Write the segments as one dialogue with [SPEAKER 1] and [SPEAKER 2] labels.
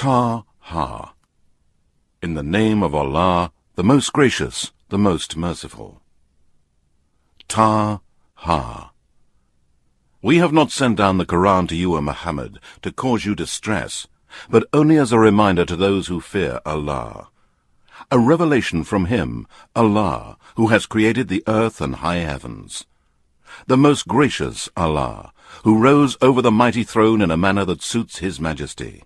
[SPEAKER 1] Ta-ha. In the name of Allah, the most gracious, the most merciful. Ta-ha. We have not sent down the Quran to you, O Muhammad, to cause you distress, but only as a reminder to those who fear Allah. A revelation from Him, Allah, who has created the earth and high heavens. The most gracious Allah, who rose over the mighty throne in a manner that suits His majesty.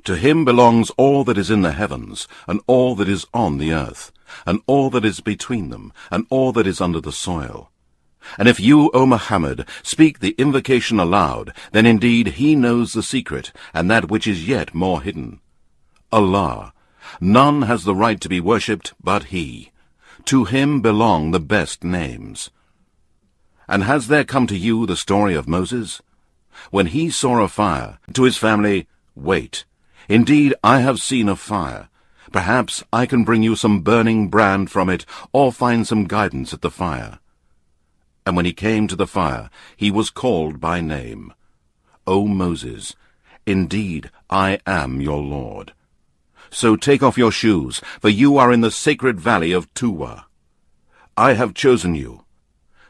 [SPEAKER 1] To Him belongs all that is in the heavens, and all that is on the earth, and all that is between them, and all that is under the soil. And if you, O Muhammad, speak the invocation aloud, then indeed He knows the secret, and that which is yet more hidden. Allah, none has the right to be worshipped but He. To Him belong the best names. And has there come to you the story of Moses? When he saw a fire, to his family, "Wait, indeed I have seen a fire. Perhaps I can bring you some burning brand from it, or find some guidance at the fire." And when he came to the fire, he was called by name. "O Moses, indeed I am your Lord. So take off your shoes, for you are in the sacred valley of Tuwa. I have chosen you.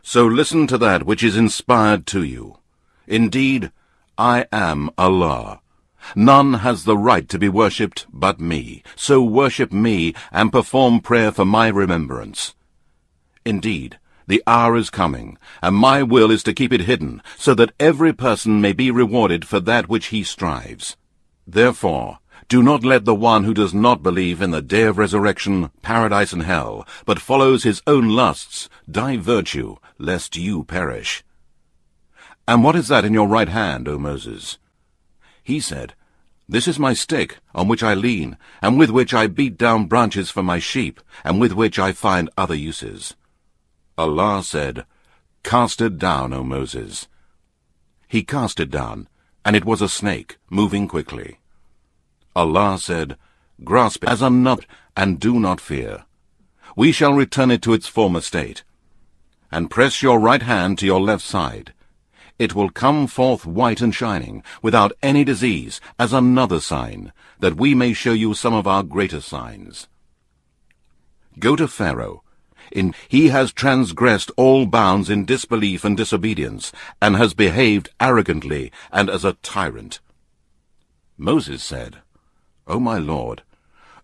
[SPEAKER 1] So listen to that which is inspired to you. Indeed, I am Allah. None has the right to be worshipped but me. So worship me and perform prayer for my remembrance. Indeed, the hour is coming, and my will is to keep it hidden, so that every person may be rewarded for that which he strives. Therefore, do not let the one who does not believe in the day of resurrection, paradise and hell, but follows his own lusts, divert you, lest you perish. And what is that in your right hand, O Moses? He said, This is my stick, on which I lean, and with which I beat down branches for my sheep, and with which I find other uses. Allah said, Cast it down, O Moses. He cast it down, and it was a snake, moving quickly. Allah said, Grasp it as a nut, and do not fear. We shall return it to its former state. And press your right hand to your left side. It will come forth white and shining, without any disease, as another sign, that we may show you some of our greater signs. Go to Pharaoh. He has transgressed all bounds in disbelief and disobedience, and has behaved arrogantly and as a tyrant. Moses said, O my Lord,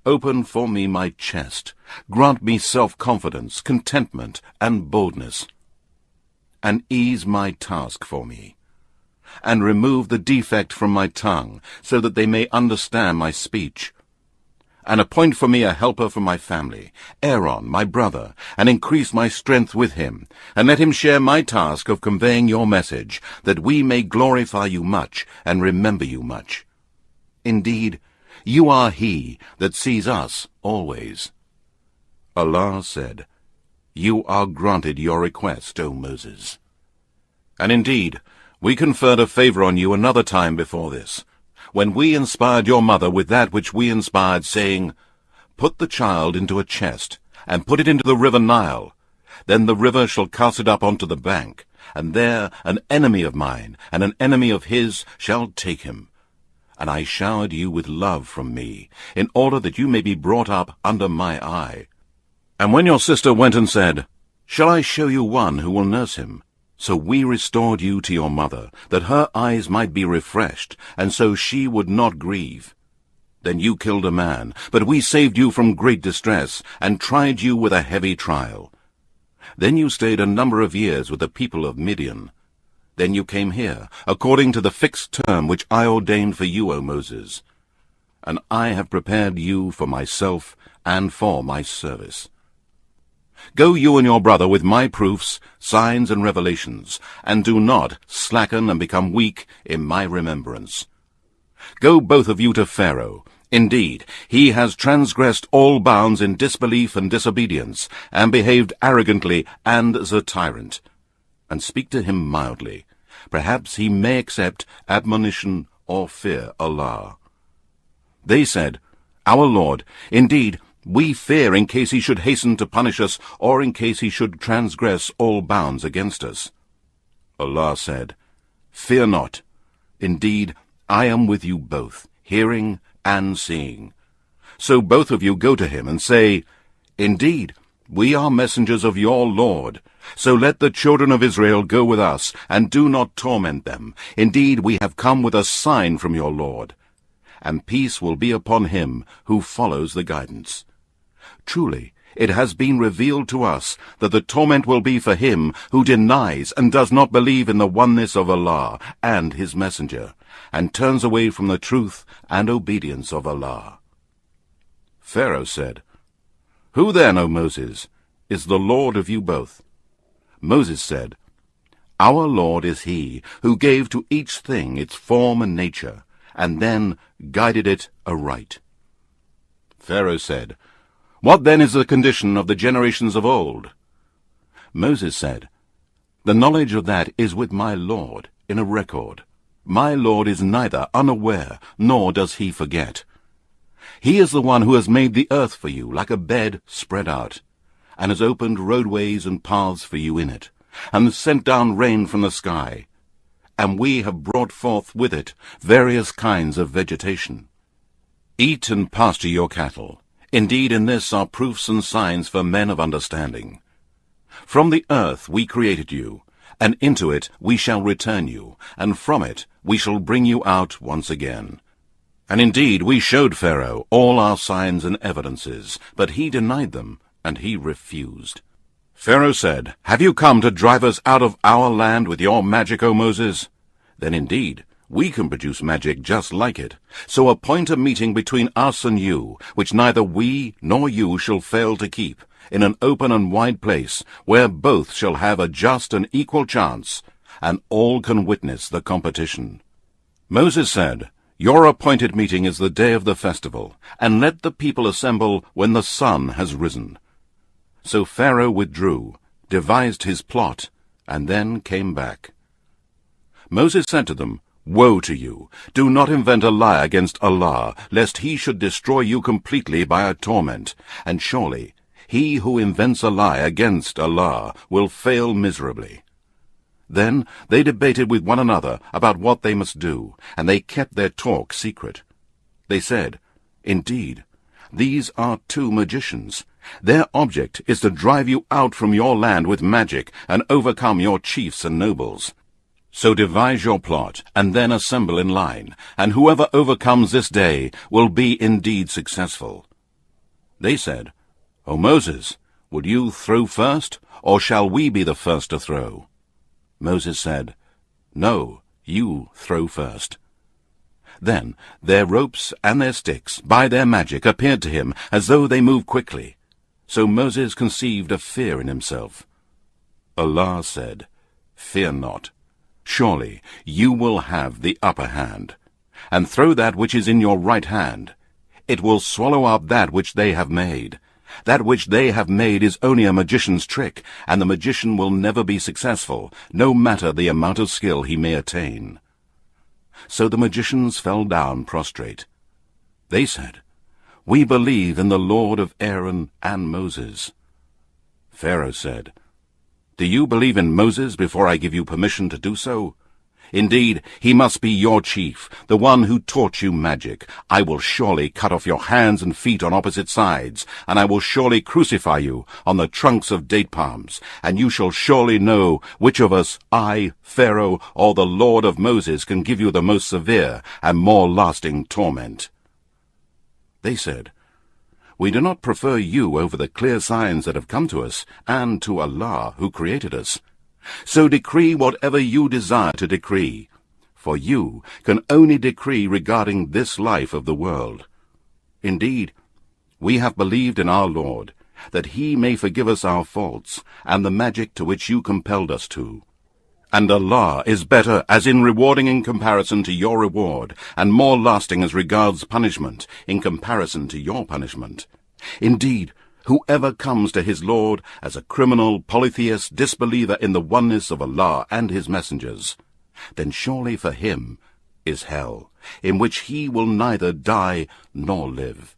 [SPEAKER 1] open for me my chest, grant me self-confidence, contentment, and boldness, and ease my task for me, and remove the defect from my tongue, so that they may understand my speech. And appoint for me a helper for my family, Aaron, my brother, and increase my strength with him, and let him share my task of conveying your message, that we may glorify you much, and remember you much. Indeed, you are He that sees us always. Allah said, You are granted your request, O Moses. And indeed, we conferred a favor on you another time before this, when we inspired your mother with that which we inspired, saying, Put the child into a chest, and put it into the river Nile. Then the river shall cast it up onto the bank, and there an enemy of mine and an enemy of his shall take him. And I showered you with love from me, in order that you may be brought up under my eye. And when your sister went and said, Shall I show you one who will nurse him? So we restored you to your mother, that her eyes might be refreshed, and so she would not grieve. Then you killed a man, but we saved you from great distress, and tried you with a heavy trial. Then you stayed a number of years with the people of Midian. Then you came here, according to the fixed term which I ordained for you, O Moses. And I have prepared you for myself and for my service. Go you and your brother with my proofs, signs, and revelations, and do not slacken and become weak in my remembrance. Go both of you to Pharaoh. Indeed, he has transgressed all bounds in disbelief and disobedience, and behaved arrogantly and as a tyrant. And speak to him mildly. Perhaps he may accept admonition or fear Allah. They said, Our Lord, indeed, we fear in case he should hasten to punish us, or in case he should transgress all bounds against us. Allah said, Fear not. Indeed, I am with you both, hearing and seeing. So both of you go to him and say, Indeed, we are messengers of your Lord. So let the children of Israel go with us, and do not torment them. Indeed, we have come with a sign from your Lord. And peace will be upon him who follows the guidance. Truly, it has been revealed to us that the torment will be for him who denies and does not believe in the oneness of Allah and his messenger, and turns away from the truth and obedience of Allah. Pharaoh said, Who then, O Moses, is the Lord of you both? Moses said, Our Lord is he who gave to each thing its form and nature, and then guided it aright. Pharaoh said, What then is the condition of the generations of old? Moses said, The knowledge of that is with my Lord in a record. My Lord is neither unaware, nor does he forget. He is the one who has made the earth for you like a bed spread out, and has opened roadways and paths for you in it, and sent down rain from the sky. And we have brought forth with it various kinds of vegetation. Eat and pasture your cattle. Indeed, in this are proofs and signs for men of understanding. From the earth we created you, and into it we shall return you, and from it we shall bring you out once again. And indeed we showed Pharaoh all our signs and evidences, but he denied them, and he refused. Pharaoh said, Have you come to drive us out of our land with your magic, O Moses? Then indeed we can produce magic just like it. So appoint a meeting between us and you, which neither we nor you shall fail to keep, in an open and wide place, where both shall have a just and equal chance, and all can witness the competition. Moses said, Your appointed meeting is the day of the festival, and let the people assemble when the sun has risen. So Pharaoh withdrew, devised his plot, and then came back. Moses said to them, Woe to you! Do not invent a lie against Allah, lest he should destroy you completely by a torment, and surely he who invents a lie against Allah will fail miserably. Then they debated with one another about what they must do, and they kept their talk secret. They said, Indeed, these are two magicians. Their object is to drive you out from your land with magic and overcome your chiefs and nobles. So devise your plot, and then assemble in line, and whoever overcomes this day will be indeed successful. They said, O Moses, would you throw first, or shall we be the first to throw? Moses said, No, you throw first. Then their ropes and their sticks, by their magic, appeared to him as though they moved quickly. So Moses conceived a fear in himself. Allah said, Fear not. Surely you will have the upper hand. And throw that which is in your right hand. It will swallow up that which they have made. That which they have made is only a magician's trick, and the magician will never be successful, no matter the amount of skill he may attain. So the magicians fell down prostrate. They said, We believe in the Lord of Aaron and Moses. Pharaoh said, Do you believe in Moses before I give you permission to do so? Indeed, he must be your chief, the one who taught you magic. I will surely cut off your hands and feet on opposite sides, and I will surely crucify you on the trunks of date palms, and you shall surely know which of us, I, Pharaoh, or the Lord of Moses, can give you the most severe and more lasting torment. They said, We do not prefer you over the clear signs that have come to us, and to Allah who created us. So decree whatever you desire to decree, for you can only decree regarding this life of the world. Indeed, we have believed in our Lord, that he may forgive us our faults, and the magic to which you compelled us to. And Allah is better as in rewarding in comparison to your reward, and more lasting as regards punishment in comparison to your punishment. Indeed, whoever comes to his Lord as a criminal, polytheist, disbeliever in the oneness of Allah and his messengers, then surely for him is hell, in which he will neither die nor live.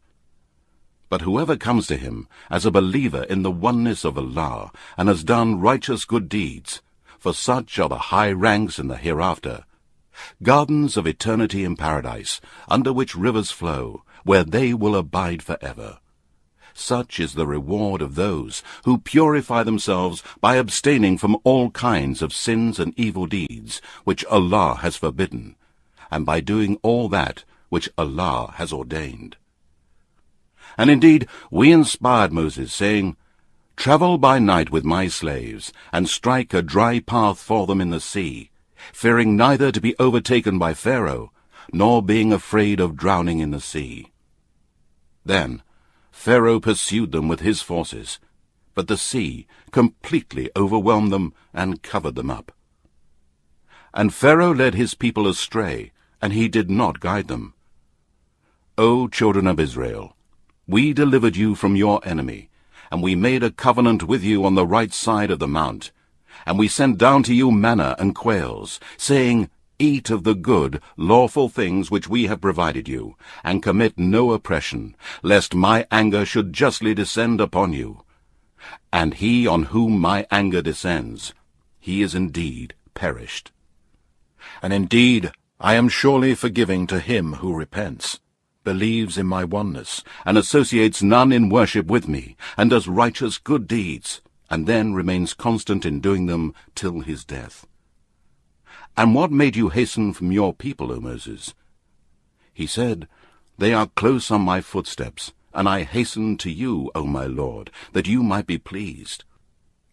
[SPEAKER 1] But whoever comes to him as a believer in the oneness of Allah and has done righteous good deeds, for such are the high ranks in the hereafter, gardens of eternity in paradise, under which rivers flow, where they will abide forever. Such is the reward of those who purify themselves by abstaining from all kinds of sins and evil deeds, which Allah has forbidden, and by doing all that which Allah has ordained. And indeed, we inspired Moses, saying, Travel by night with my slaves, and strike a dry path for them in the sea, fearing neither to be overtaken by Pharaoh, nor being afraid of drowning in the sea. Then Pharaoh pursued them with his forces, but the sea completely overwhelmed them and covered them up. And Pharaoh led his people astray, and he did not guide them. O children of Israel, we delivered you from your enemy, and we made a covenant with you on the right side of the mount, and we sent down to you manna and quails, saying, Eat of the good, lawful things which we have provided you, and commit no oppression, lest my anger should justly descend upon you. And he on whom my anger descends, he is indeed perished. And indeed, I am surely forgiving to him who repents, believes in my oneness, and associates none in worship with me, and does righteous good deeds, and then remains constant in doing them till his death. And what made you hasten from your people, O Moses? He said, They are close on my footsteps, and I hastened to you, O my Lord, that you might be pleased.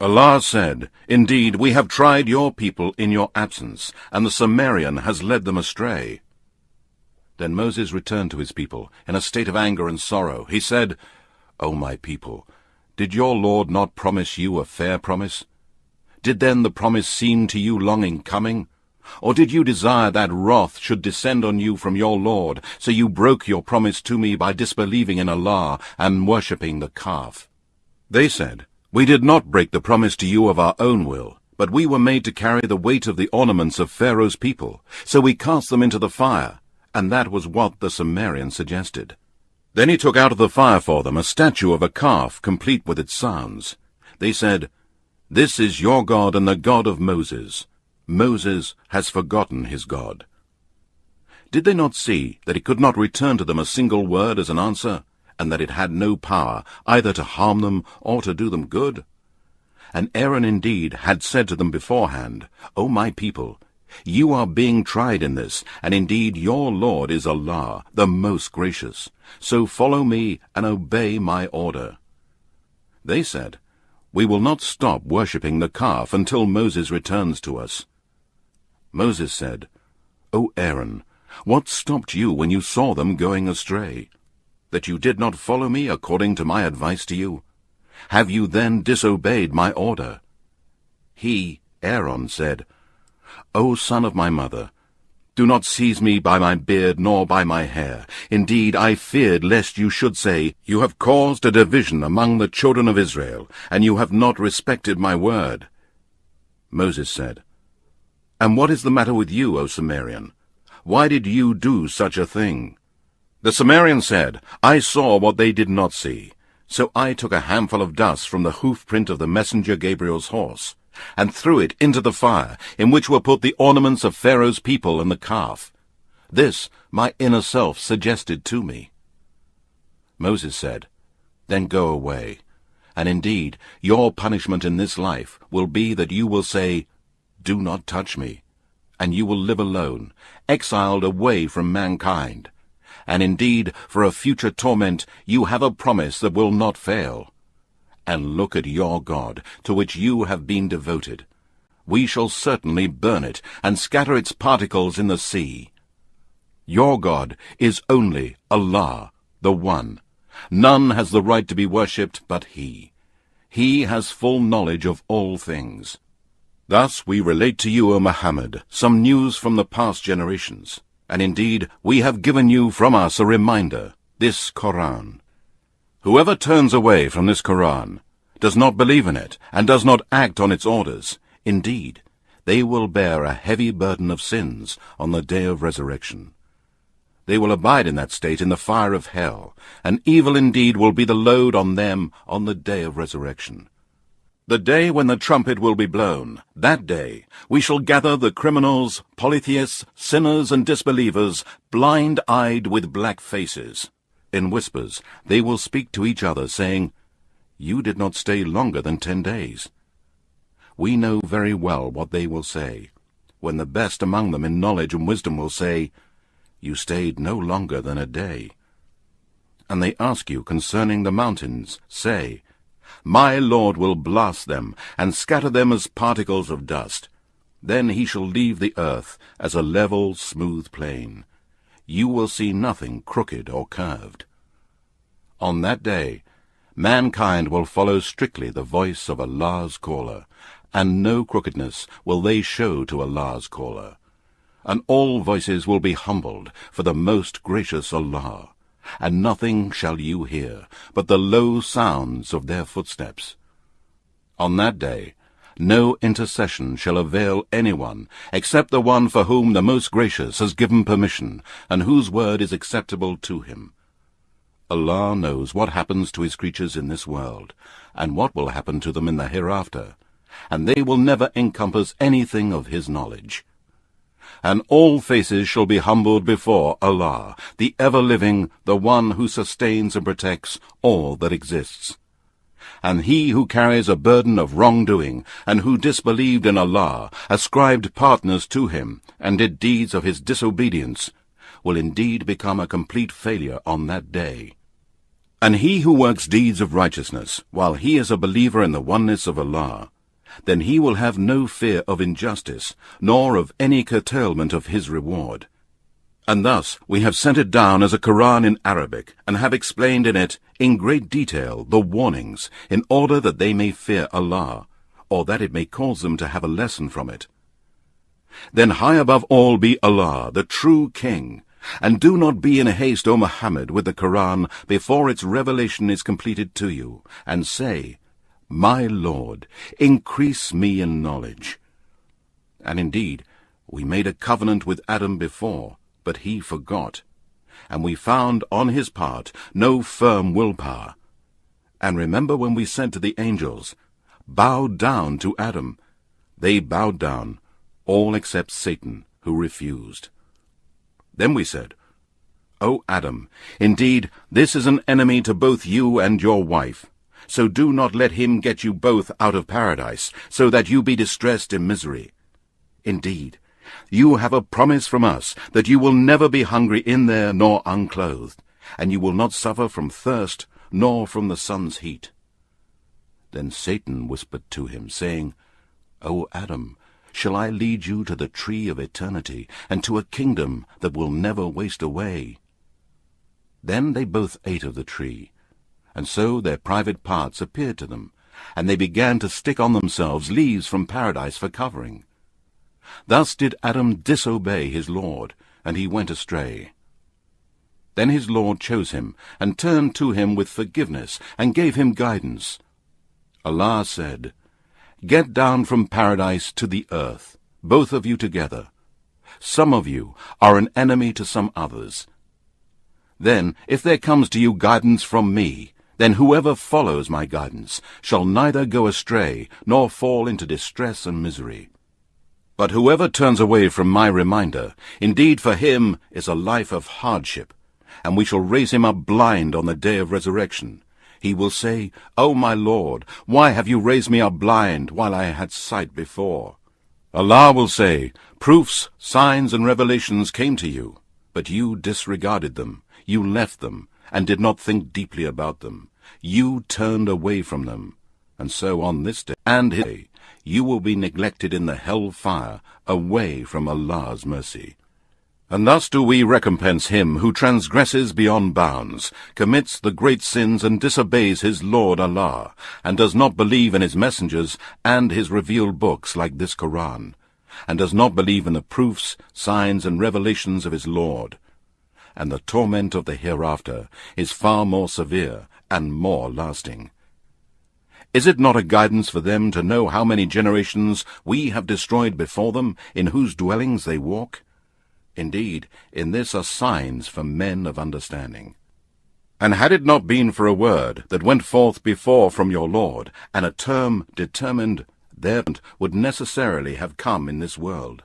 [SPEAKER 1] Allah said, Indeed, we have tried your people in your absence, and the Sumerian has led them astray. Then Moses returned to his people, in a state of anger and sorrow. He said, O my people, did your Lord not promise you a fair promise? Did then the promise seem to you long in coming? Or did you desire that wrath should descend on you from your Lord, so you broke your promise to me by disbelieving in Allah and worshipping the calf? They said, We did not break the promise to you of our own will, but we were made to carry the weight of the ornaments of Pharaoh's people, so we cast them into the fire, and that was what the Sumerian suggested. Then he took out of the fire for them a statue of a calf, complete with its sounds. They said, This is your God and the God of Moses. Moses has forgotten his God. Did they not see that he could not return to them a single word as an answer, and that it had no power either to harm them or to do them good? And Aaron indeed had said to them beforehand, O my people, you are being tried in this, and indeed your Lord is Allah, the most gracious. So follow me and obey my order. They said, We will not stop worshipping the calf until Moses returns to us. Moses said, O Aaron, what stopped you when you saw them going astray? That you did not follow me according to my advice to you? Have you then disobeyed my order? He, Aaron, said, O son of my mother, do not seize me by my beard nor by my hair. Indeed, I feared lest you should say, You have caused a division among the children of Israel, and you have not respected my word. Moses said, And what is the matter with you, O Sumerian? Why did you do such a thing? The Sumerian said, I saw what they did not see. So I took a handful of dust from the hoof-print of the messenger Gabriel's horse, and threw it into the fire, in which were put the ornaments of Pharaoh's people and the calf. This my inner self suggested to me. Moses said, Then go away, and indeed your punishment in this life will be that you will say, Do not touch me, and you will live alone, exiled away from mankind. And indeed, for a future torment you have a promise that will not fail. And look at your God, to which you have been devoted. We shall certainly burn it, and scatter its particles in the sea. Your God is only Allah, the One. None has the right to be worshipped but He. He has full knowledge of all things. Thus we relate to you, O Muhammad, some news from the past generations. And indeed, we have given you from us a reminder, this Quran. Whoever turns away from this Quran, does not believe in it, and does not act on its orders, indeed, they will bear a heavy burden of sins on the day of resurrection. They will abide in that state in the fire of hell, and evil indeed will be the load on them on the day of resurrection. The day when the trumpet will be blown, that day we shall gather the criminals, polytheists, sinners and disbelievers, blind-eyed with black faces. In whispers they will speak to each other, saying, "You did not stay longer than 10 days." We know very well what they will say, when the best among them in knowledge and wisdom will say, "You stayed no longer than a day." And they ask you concerning the mountains, say, "My Lord will blast them, and scatter them as particles of dust. Then he shall leave the earth as a level, smooth plain. You will see nothing crooked or curved." On that day, mankind will follow strictly the voice of Allah's caller, and no crookedness will they show to Allah's caller. And all voices will be humbled for the most gracious Allah, and nothing shall you hear but the low sounds of their footsteps. On that day, no intercession shall avail anyone except the one for whom the Most Gracious has given permission, and whose word is acceptable to him. Allah knows what happens to his creatures in this world, and what will happen to them in the hereafter, and they will never encompass anything of his knowledge. And all faces shall be humbled before Allah, the ever-living, the one who sustains and protects all that exists. And he who carries a burden of wrongdoing, and who disbelieved in Allah, ascribed partners to him, and did deeds of his disobedience, will indeed become a complete failure on that day. And he who works deeds of righteousness, while he is a believer in the oneness of Allah, then he will have no fear of injustice, nor of any curtailment of his reward. And thus we have sent it down as a Quran in Arabic, and have explained in it, in great detail, the warnings, in order that they may fear Allah, or that it may cause them to have a lesson from it. Then high above all be Allah, the true King, and do not be in haste, O Muhammad, with the Quran before its revelation is completed to you, and say, "My Lord, increase me in knowledge." And indeed, we made a covenant with Adam before, but he forgot, and we found on his part no firm willpower. And remember when we said to the angels, "Bow down to Adam." They bowed down, all except Satan, who refused. Then we said, "O Adam, indeed this is an enemy to both you and your wife. So do not let him get you both out of paradise, so that you be distressed in misery. Indeed, you have a promise from us that you will never be hungry in there nor unclothed, and you will not suffer from thirst nor from the sun's heat." Then Satan whispered to him, saying, "O Adam, shall I lead you to the tree of eternity, and to a kingdom that will never waste away?" Then they both ate of the tree, and so their private parts appeared to them, and they began to stick on themselves leaves from paradise for covering. Thus did Adam disobey his Lord, and he went astray. Then his Lord chose him, and turned to him with forgiveness, and gave him guidance. Allah said, "Get down from paradise to the earth, both of you together. Some of you are an enemy to some others. Then, if there comes to you guidance from me, then whoever follows my guidance shall neither go astray nor fall into distress and misery. But whoever turns away from my reminder, indeed for him is a life of hardship, and we shall raise him up blind on the day of resurrection. He will say, 'O my Lord, why have you raised me up blind while I had sight before?' Allah will say, 'Proofs, signs, and revelations came to you, but you disregarded them. You left them, and did not think deeply about them. You turned away from them. And so on this day and his day, you will be neglected in the hell fire, away from Allah's mercy. And thus do we recompense him who transgresses beyond bounds, commits the great sins, and disobeys his Lord Allah, and does not believe in his messengers and his revealed books like this Quran, and does not believe in the proofs, signs, and revelations of his Lord. And the torment of the hereafter is far more severe and more lasting. Is it not a guidance for them to know how many generations we have destroyed before them, in whose dwellings they walk? Indeed, in this are signs for men of understanding." And had it not been for a word that went forth before from your Lord, and a term determined, their end would necessarily have come in this world.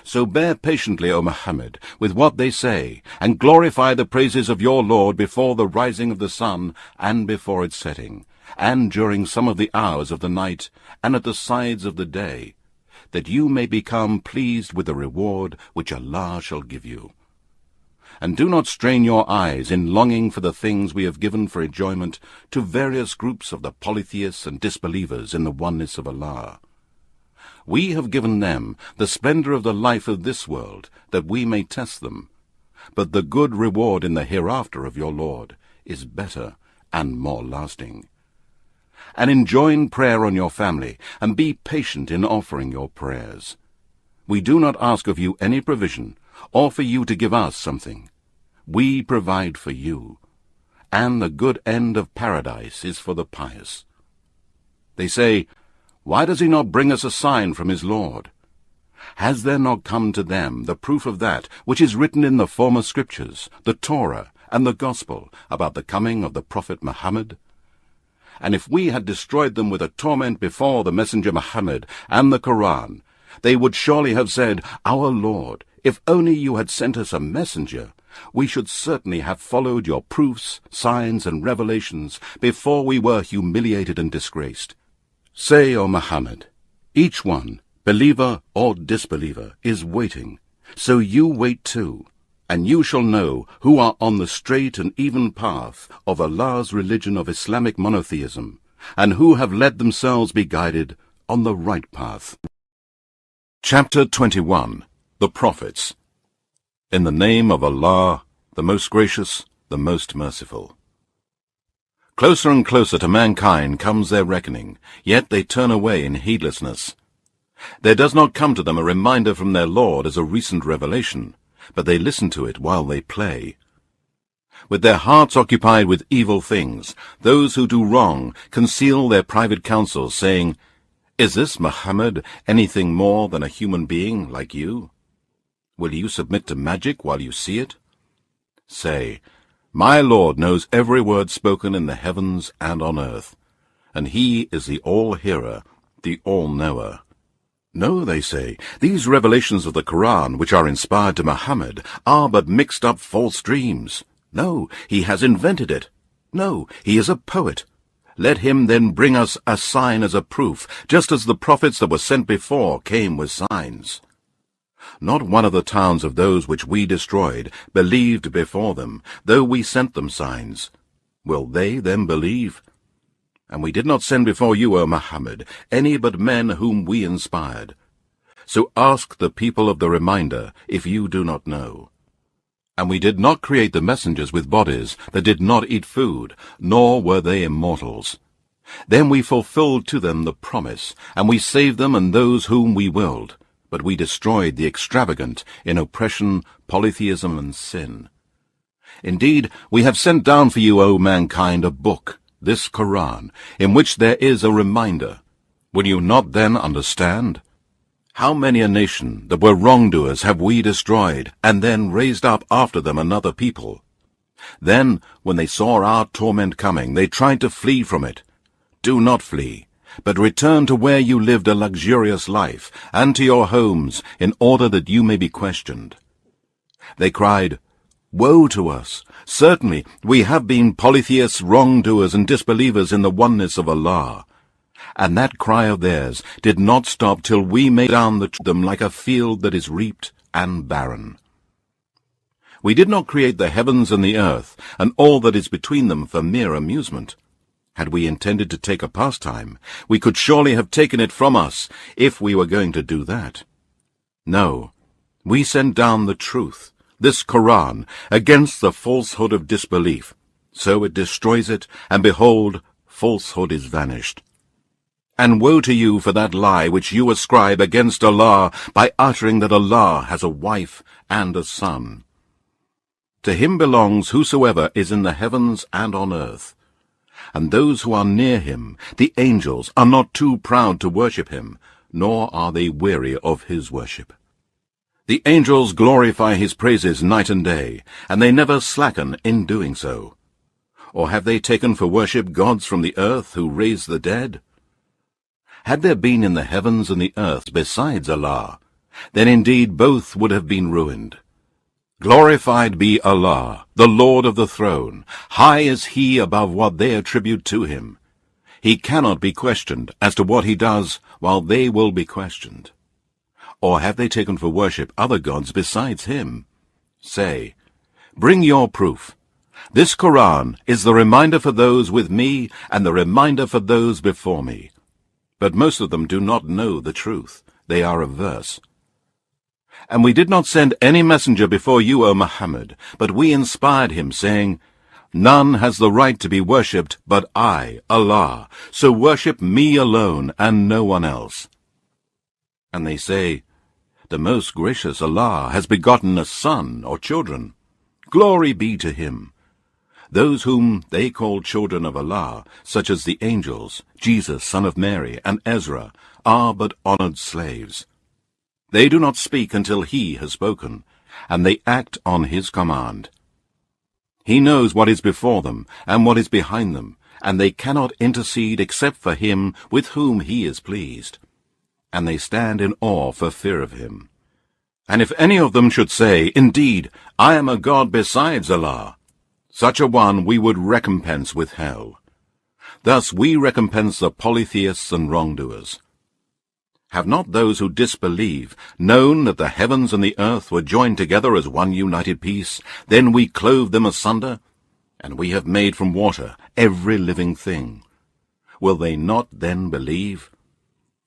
[SPEAKER 1] So bear patiently, O Muhammad, with what they say, and glorify the praises of your Lord before the rising of the sun, and before its setting, and during some of the hours of the night, and at the sides of the day, that you may become pleased with the reward which Allah shall give you. And do not strain your eyes in longing for the things we have given for enjoyment to various groups of the polytheists and disbelievers in the oneness of Allah. We have given them the splendor of the life of this world, that we may test them. But the good reward in the hereafter of your Lord is better and more lasting. And enjoin prayer on your family, and be patient in offering your prayers. We do not ask of you any provision, or for you to give us something. We provide for you, and the good end of paradise is for the pious. They say, why does he not bring us a sign from his Lord? Has there not come to them the proof of that which is written in the former scriptures, the Torah and the Gospel, about the coming of the Prophet Muhammad? And if we had destroyed them with a torment before the Messenger Muhammad and the Quran, they would surely have said, Our Lord, if only you had sent us a messenger, we should certainly have followed your proofs, signs, and revelations before we were humiliated and disgraced. Say, O Muhammad, each one, believer or disbeliever, is waiting, so you wait too, and you shall know who are on the straight and even path of Allah's religion of Islamic monotheism, and who have let themselves be guided on the right path. Chapter 21. The Prophets. In the name of Allah, the most gracious, the most merciful. Closer and closer to mankind comes their reckoning, yet they turn away in heedlessness. There does not come to them a reminder from their Lord as a recent revelation, but they listen to it while they play. With their hearts occupied with evil things, those who do wrong conceal their private counsels, saying, Is this Muhammad anything more than a human being like you? Will you submit to magic while you see it? Say, My Lord knows every word spoken in the heavens and on earth, and he is the all-hearer, the all-knower. No, they say, these revelations of the Quran, which are inspired to Muhammad, are but mixed-up false dreams. No, he has invented it. No, he is a poet. Let him then bring us a sign as a proof, just as the prophets that were sent before came with signs. Not one of the towns of those which we destroyed believed before them, though we sent them signs. Will they then believe? And we did not send before you, O Muhammad, any but men whom we inspired. So ask the people of the reminder, if you do not know. And we did not create the messengers with bodies that did not eat food, nor were they immortals. Then we fulfilled to them the promise, and we saved them and those whom we willed. But we destroyed the extravagant in oppression, polytheism, and sin. Indeed, we have sent down for you, O mankind, a book, this Quran, in which there is a reminder. Will you not then understand? How many a nation that were wrongdoers have we destroyed, and then raised up after them another people? Then, when they saw our torment coming, they tried to flee from it. Do not flee, but return to where you lived a luxurious life, and to your homes, in order that you may be questioned. They cried, Woe to us! Certainly we have been polytheists, wrongdoers, and disbelievers in the oneness of Allah. And that cry of theirs did not stop till we made down them like a field that is reaped and barren. We did not create the heavens and the earth, and all that is between them for mere amusement. Had we intended to take a pastime, we could surely have taken it from us, if we were going to do that. No, we sent down the truth, this Quran, against the falsehood of disbelief. So it destroys it, and behold, falsehood is vanished. And woe to you for that lie which you ascribe against Allah by uttering that Allah has a wife and a son. To him belongs whosoever is in the heavens and on earth. And those who are near him, the angels, are not too proud to worship him, nor are they weary of his worship. The angels glorify his praises night and day, and they never slacken in doing so. Or have they taken for worship gods from the earth who raise the dead? Had there been in the heavens and the earth besides Allah, then indeed both would have been ruined. Glorified be Allah, the Lord of the throne. High is He above what they attribute to Him. He cannot be questioned as to what He does, while they will be questioned. Or have they taken for worship other gods besides Him? Say, bring your proof. This Quran is the reminder for those with me and the reminder for those before me. But most of them do not know the truth. They are averse. And we did not send any messenger before you, O Muhammad, but we inspired him, saying, None has the right to be worshipped but I, Allah, so worship me alone and no one else. And they say, The Most Gracious Allah has begotten a son or children. Glory be to Him. Those whom they call children of Allah, such as the angels, Jesus, son of Mary, and Ezra, are but honored slaves. They do not speak until He has spoken, and they act on His command. He knows what is before them and what is behind them, and they cannot intercede except for Him with whom He is pleased. And they stand in awe for fear of Him. And if any of them should say, Indeed, I am a god besides Allah, such a one we would recompense with hell. Thus we recompense the polytheists and wrongdoers. Have not those who disbelieve known that the heavens and the earth were joined together as one united piece? Then we clove them asunder, and we have made from water every living thing. Will they not then believe?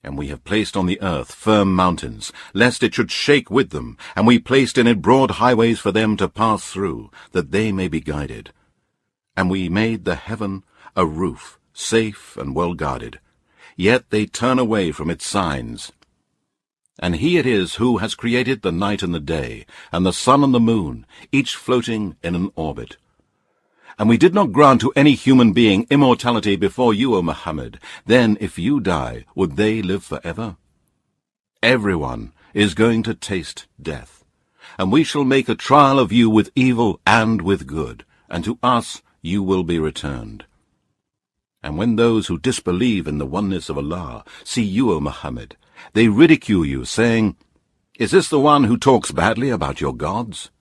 [SPEAKER 1] And we have placed on the earth firm mountains, lest it should shake with them, and we placed in it broad highways for them to pass through, that they may be guided. And we made the heaven a roof, safe and well guarded. Yet they turn away from its signs. And He it is who has created the night and the day, and the sun and the moon, each floating in an orbit. And we did not grant to any human being immortality before you, O Muhammad. Then, if you die, would they live forever? Everyone is going to taste death, and we shall make a trial of you with evil and with good, and to us you will be returned. And when those who disbelieve in the oneness of Allah see you, O Muhammad, they ridicule you, saying, Is this the one who talks badly about your gods?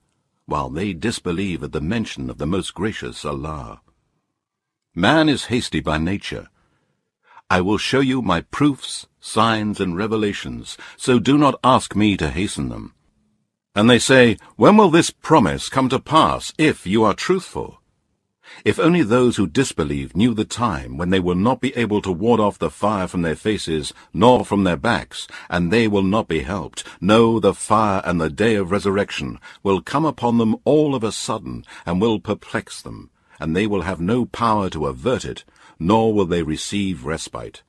[SPEAKER 1] While they disbelieve at the mention of the Most Gracious Allah. Man is hasty by nature. I will show you my proofs, signs, and revelations, so do not ask me to hasten them. And they say, When will this promise come to pass, if you are truthful? If only those who disbelieve knew the time when they will not be able to ward off the fire from their faces, nor from their backs, and they will not be helped. No, the fire and the day of resurrection will come upon them all of a sudden, and will perplex them, and they will have no power to avert it, nor will they receive respite.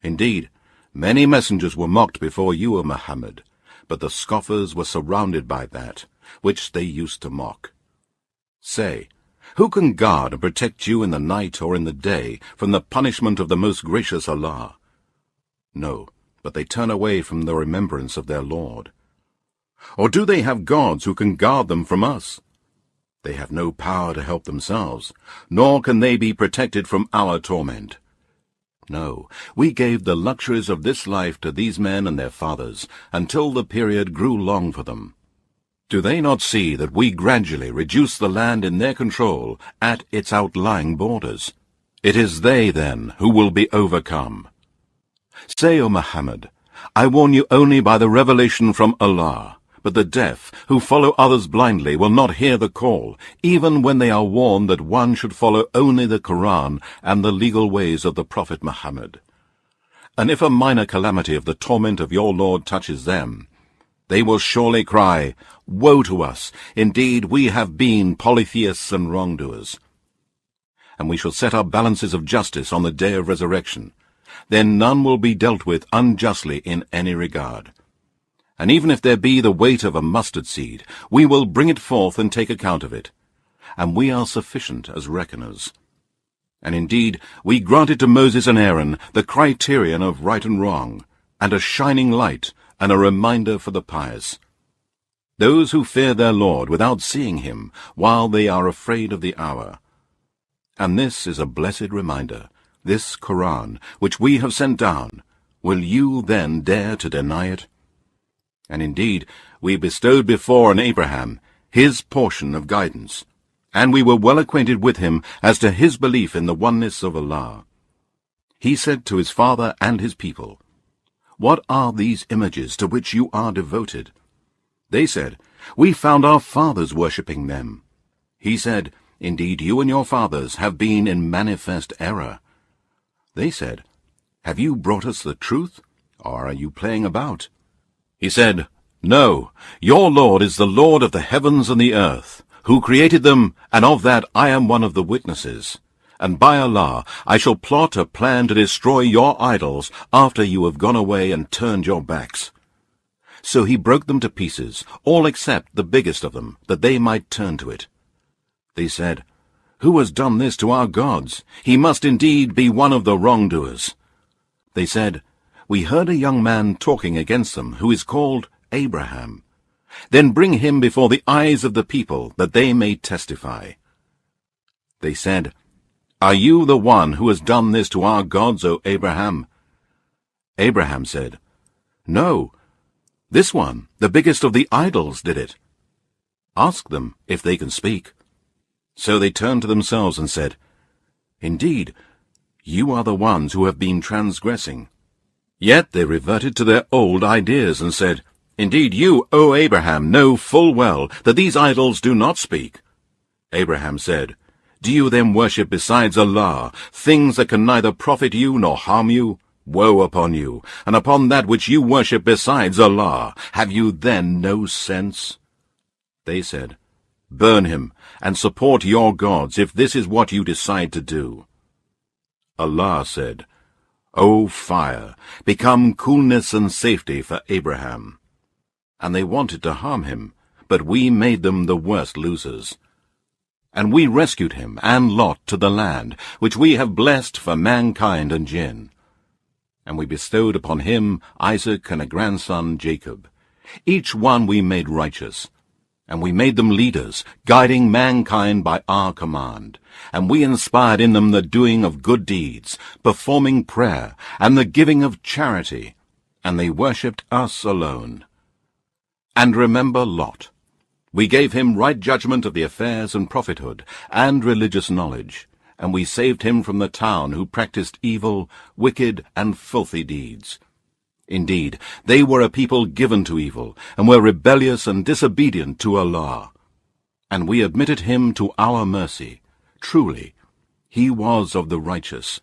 [SPEAKER 1] Indeed, many messengers were mocked before you, O Muhammad, but the scoffers were surrounded by that, which they used to mock. Say, who can guard and protect you in the night or in the day from the punishment of the Most Gracious Allah? No, but they turn away from the remembrance of their Lord. Or do they have gods who can guard them from us? They have no power to help themselves, nor can they be protected from our torment. No, we gave the luxuries of this life to these men and their fathers, until the period grew long for them. Do they not see that we gradually reduce the land in their control at its outlying borders? It is they, then, who will be overcome. Say, O Muhammad, I warn you only by the revelation from Allah, but the deaf, who follow others blindly, will not hear the call, even when they are warned that one should follow only the Quran and the legal ways of the Prophet Muhammad. And if a minor calamity of the torment of your Lord touches them, they will surely cry, Woe to us! Indeed, we have been polytheists and wrongdoers. And we shall set our balances of justice on the day of resurrection. Then none will be dealt with unjustly in any regard. And even if there be the weight of a mustard seed, we will bring it forth and take account of it. And we are sufficient as reckoners. And indeed, we granted to Moses and Aaron the criterion of right and wrong, and a shining light, and a reminder for the pious. Those who fear their Lord without seeing him, while they are afraid of the hour. And this is a blessed reminder, this Quran, which we have sent down. Will you then dare to deny it? And indeed, we bestowed before on Abraham his portion of guidance, and we were well acquainted with him as to his belief in the oneness of Allah. He said to his father and his people, "What are these images to which you are devoted?" They said, "We found our fathers worshipping them." He said, "Indeed, you and your fathers have been in manifest error." They said, "Have you brought us the truth, or are you playing about?" He said, "No, your Lord is the Lord of the heavens and the earth, who created them, and of that I am one of the witnesses. And by Allah, I shall plot a plan to destroy your idols after you have gone away and turned your backs." So he broke them to pieces, all except the biggest of them, that they might turn to it. They said, "Who has done this to our gods? He must indeed be one of the wrongdoers." They said, "We heard a young man talking against them, who is called Abraham. Then bring him before the eyes of the people, that they may testify." They said, "Are you the one who has done this to our gods, O Abraham?" Abraham said, "No, this one, the biggest of the idols, did it. Ask them if they can speak." So they turned to themselves and said, "Indeed, you are the ones who have been transgressing." Yet they reverted to their old ideas and said, "Indeed, you, O Abraham, know full well that these idols do not speak." Abraham said, "Do you then worship besides Allah things that can neither profit you nor harm you? Woe upon you, and upon that which you worship besides Allah. Have you then no sense?" They said, "Burn him, and support your gods, if this is what you decide to do." Allah said, "O fire, become coolness and safety for Abraham." And they wanted to harm him, but we made them the worst losers. And we rescued him and Lot to the land, which we have blessed for mankind and jinn. And we bestowed upon him Isaac and a grandson Jacob. Each one we made righteous. And we made them leaders, guiding mankind by our command. And we inspired in them the doing of good deeds, performing prayer, and the giving of charity. And they worshipped us alone. And remember Lot. We gave him right judgment of the affairs and prophethood, and religious knowledge. And we saved him from the town who practiced evil, wicked, and filthy deeds. Indeed, they were a people given to evil, and were rebellious and disobedient to Allah. And we admitted him to our mercy. Truly, he was of the righteous.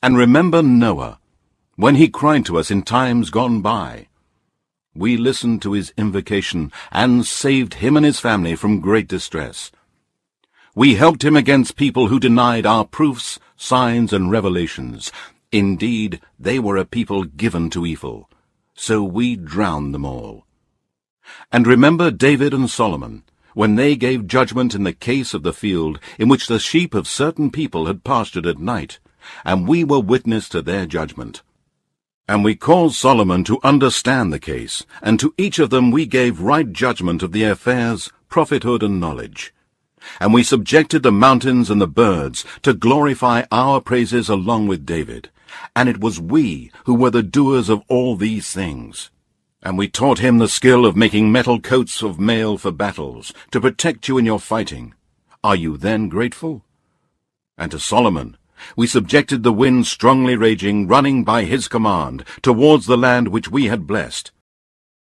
[SPEAKER 1] And remember Noah, when he cried to us in times gone by. We listened to his invocation, and saved him and his family from great distress. We helped him against people who denied our proofs, signs, and revelations. Indeed, they were a people given to evil, so we drowned them all. And remember David and Solomon, when they gave judgment in the case of the field in which the sheep of certain people had pastured at night, and we were witness to their judgment. And we caused Solomon to understand the case, and to each of them we gave right judgment of the affairs, prophethood, and knowledge. And we subjected the mountains and the birds to glorify our praises along with David. And it was we who were the doers of all these things. And we taught him the skill of making metal coats of mail for battles, to protect you in your fighting. Are you then grateful? And to Solomon we subjected the wind strongly raging, running by his command, towards the land which we had blessed,